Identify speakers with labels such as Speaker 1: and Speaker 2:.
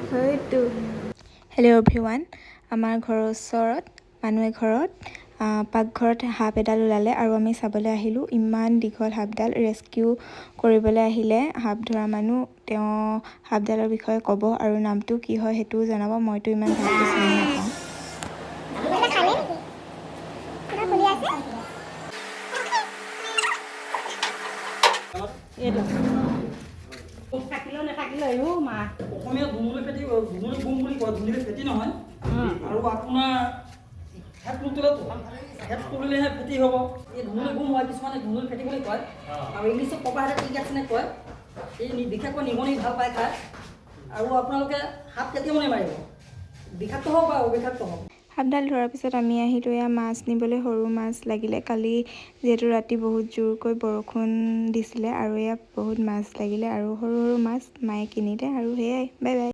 Speaker 1: হয়তো hello' everyone, আমাৰ ঘৰৰ ওচৰত মানুহ এঘৰত পাকঘৰত সাপ এডাল ওলালে আৰু আমি চাবলৈ আহিলোঁ। ইমান দীঘল সাপডাল ৰেস্কিউ কৰিবলৈ আহিলে সাপ ধৰা মানুহ। তেওঁ সাপডালৰ বিষয়ে ক'ব আৰু নামটো কি হয় সেইটোও জনাব। মইতো ইমান ভালকৈ চিনি নাপাওঁ।
Speaker 2: অসমীয়া ধুমুলি ফেটি ধুমুলি বুম বুলি কয়, ধুমুলি ফেটি নহয়। আৰু আপোনাৰ হেড তুলিলেহে ফেটি হ'ব। এই ধুমুলি বুম হয়, কিছুমানে ধুমুলি ফেটি বুলি কয় আৰু ইংলিছত কপাহেৰে টিক আছে কয়। এই বিশেষকৈ নিগনি ভাল পায় খায়। আৰু আপোনালোকে সাপ কেতিয়া মানে মাৰিব, বিষাক্ত হওক বা অবিষাক্ত হওক।
Speaker 1: সাপডাল ধৰাৰ পিছত আমি আহিলোঁ এয়া মাছ নিবলৈ। সৰু মাছ লাগিলে কালি, যিহেতু ৰাতি বহুত জোৰকৈ বৰষুণ দিছিলে আৰু এয়া বহুত মাছ লাগিলে আৰু সৰু সৰু মাছ মায়ে কিনিলে আৰু সেয়াই। Bye bye.